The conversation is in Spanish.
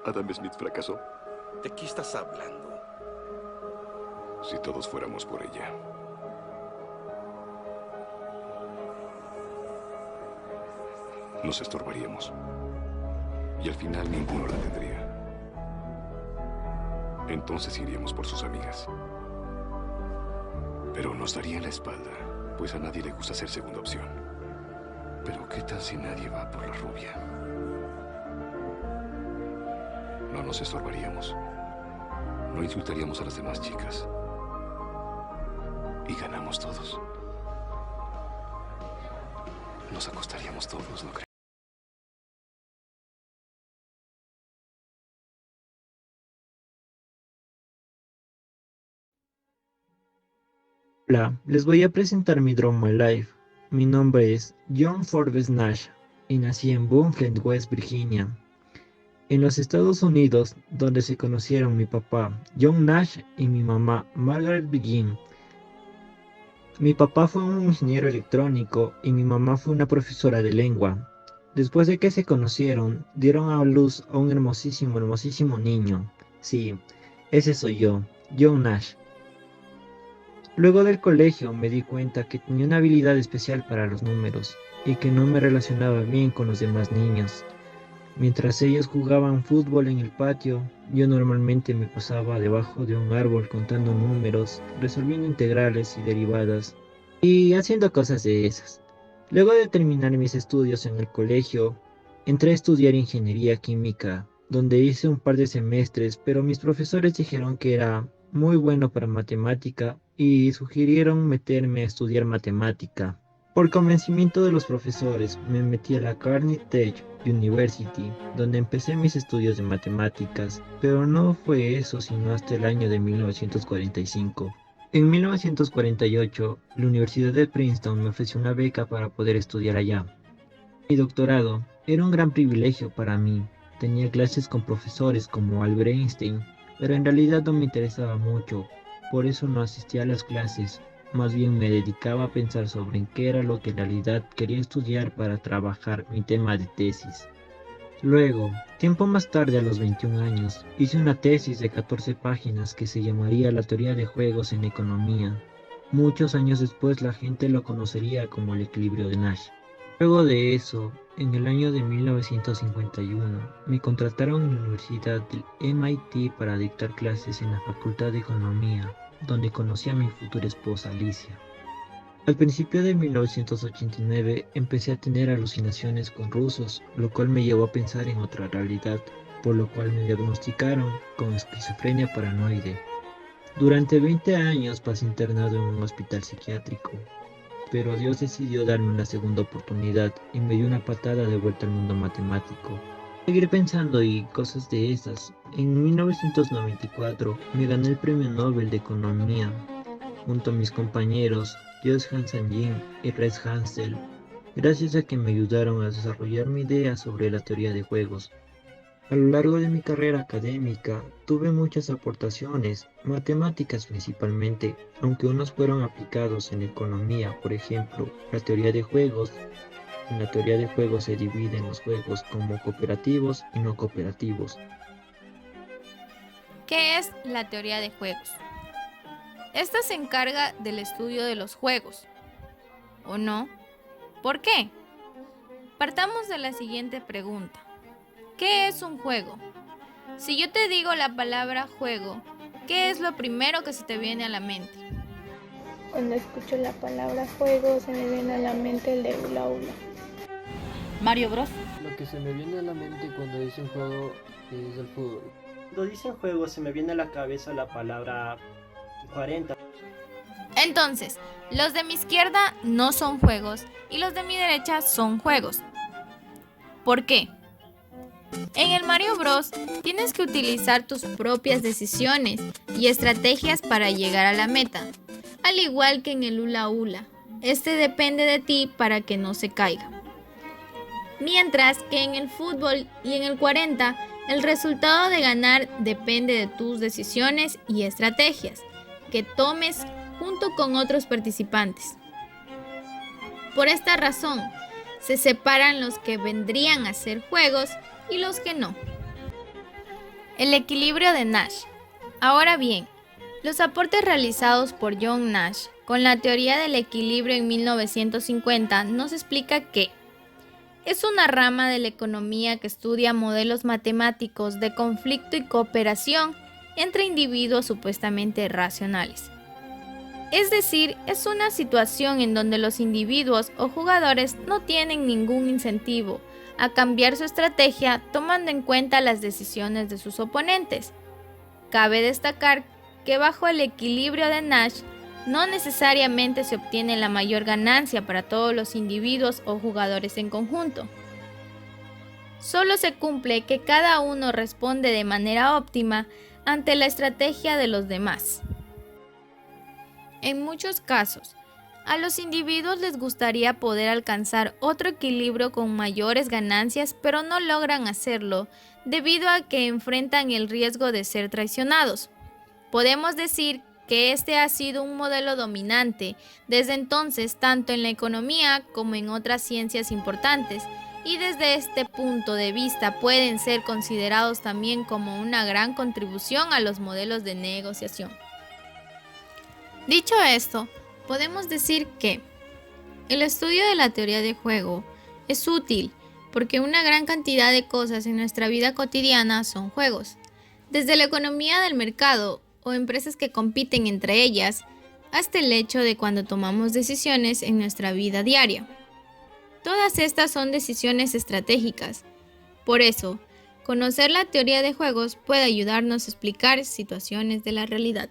Adam Smith fracasó. ¿De qué estás hablando? Si todos fuéramos por ella. Nos estorbaríamos. Y al final ninguno la tendría. Entonces iríamos por sus amigas. Pero nos darían la espalda, pues a nadie le gusta ser segunda opción. Pero ¿qué tal si nadie va por la rubia? No nos estorbaríamos. No insultaríamos a las demás chicas. Y ganamos todos. Nos acostaríamos todos, ¿no crees? Hola, les voy a presentar mi drama live. Mi nombre es John Forbes Nash y nací en Bloomfield, West Virginia, en los Estados Unidos, donde se conocieron mi papá John Nash y mi mamá Margaret Begin. Mi papá fue un ingeniero electrónico y mi mamá fue una profesora de lengua. Después de que se conocieron, dieron a luz a un hermosísimo niño. Sí, ese soy yo, John Nash. Luego del colegio me di cuenta que tenía una habilidad especial para los números y que no me relacionaba bien con los demás niños. Mientras ellos jugaban fútbol en el patio, yo normalmente me pasaba debajo de un árbol contando números, resolviendo integrales y derivadas y haciendo cosas de esas. Luego de terminar mis estudios en el colegio, entré a estudiar ingeniería química, donde hice un par de semestres, pero mis profesores dijeron que era muy bueno para matemática y sugirieron meterme a estudiar matemática. Por convencimiento de los profesores, me metí a la Carnegie Tech University, donde empecé mis estudios de matemáticas, pero no fue eso sino hasta el año de 1945. En 1948, la Universidad de Princeton me ofreció una beca para poder estudiar allá. Mi doctorado era un gran privilegio para mí. Tenía clases con profesores como Albert Einstein, pero en realidad no me interesaba mucho, por eso no asistía a las clases. Más bien me dedicaba a pensar sobre en qué era lo que en realidad quería estudiar para trabajar mi tema de tesis. Luego, tiempo más tarde, a los 21 años, hice una tesis de 14 páginas que se llamaría La teoría de juegos en economía. Muchos años después la gente lo conocería como el equilibrio de Nash. Luego de eso, en el año de 1951, me contrataron en la Universidad del MIT para dictar clases en la Facultad de Economía, donde conocí a mi futura esposa Alicia. Al principio de 1989 empecé a tener alucinaciones con rusos, lo cual me llevó a pensar en otra realidad, por lo cual me diagnosticaron con esquizofrenia paranoide. Durante 20 años pasé internado en un hospital psiquiátrico, pero Dios decidió darme una segunda oportunidad y me dio una patada de vuelta al mundo matemático. Seguir pensando y cosas de esas. En 1994 me gané el Premio Nobel de Economía junto a mis compañeros Jos Hansen Jin y Res Hansel, gracias a que me ayudaron a desarrollar mi idea sobre la teoría de juegos. A lo largo de mi carrera académica tuve muchas aportaciones, matemáticas principalmente, aunque unos fueron aplicados en economía, por ejemplo, la teoría de juegos. En la teoría de juegos se dividen los juegos como cooperativos y no cooperativos. ¿Qué es la teoría de juegos? Esta se encarga del estudio de los juegos, ¿o no? ¿Por qué? Partamos de la siguiente pregunta. ¿Qué es un juego? Si yo te digo la palabra juego, ¿qué es lo primero que se te viene a la mente? Cuando escucho la palabra juego se me viene a la mente el de Hula Hula. Mario Bros. Lo que se me viene a la mente cuando dicen juego es el fútbol. Cuando dicen juego se me viene a la cabeza la palabra 40. Entonces, los de mi izquierda no son juegos y los de mi derecha son juegos. ¿Por qué? En el Mario Bros tienes que utilizar tus propias decisiones y estrategias para llegar a la meta, al igual que en el Hula Hula. Este depende de ti para que no se caiga. Mientras que en el fútbol y en el 40, el resultado de ganar depende de tus decisiones y estrategias que tomes junto con otros participantes. Por esta razón, se separan los que vendrían a ser juegos y los que no. El equilibrio de Nash. Ahora bien, los aportes realizados por John Nash con la teoría del equilibrio en 1950 nos explica que es una rama de la economía que estudia modelos matemáticos de conflicto y cooperación entre individuos supuestamente racionales. Es decir, es una situación en donde los individuos o jugadores no tienen ningún incentivo a cambiar su estrategia tomando en cuenta las decisiones de sus oponentes. Cabe destacar que bajo el equilibrio de Nash no necesariamente se obtiene la mayor ganancia para todos los individuos o jugadores en conjunto. Solo se cumple que cada uno responde de manera óptima ante la estrategia de los demás. En muchos casos, a los individuos les gustaría poder alcanzar otro equilibrio con mayores ganancias, pero no logran hacerlo debido a que enfrentan el riesgo de ser traicionados. Podemos decir que este ha sido un modelo dominante desde entonces tanto en la economía como en otras ciencias importantes, y desde este punto de vista pueden ser considerados también como una gran contribución a los modelos de negociación. Dicho esto, podemos decir que el estudio de la teoría de juego es útil porque una gran cantidad de cosas en nuestra vida cotidiana son juegos, desde la economía del mercado o empresas que compiten entre ellas, hasta el hecho de cuando tomamos decisiones en nuestra vida diaria. Todas estas son decisiones estratégicas. Por eso, conocer la teoría de juegos puede ayudarnos a explicar situaciones de la realidad.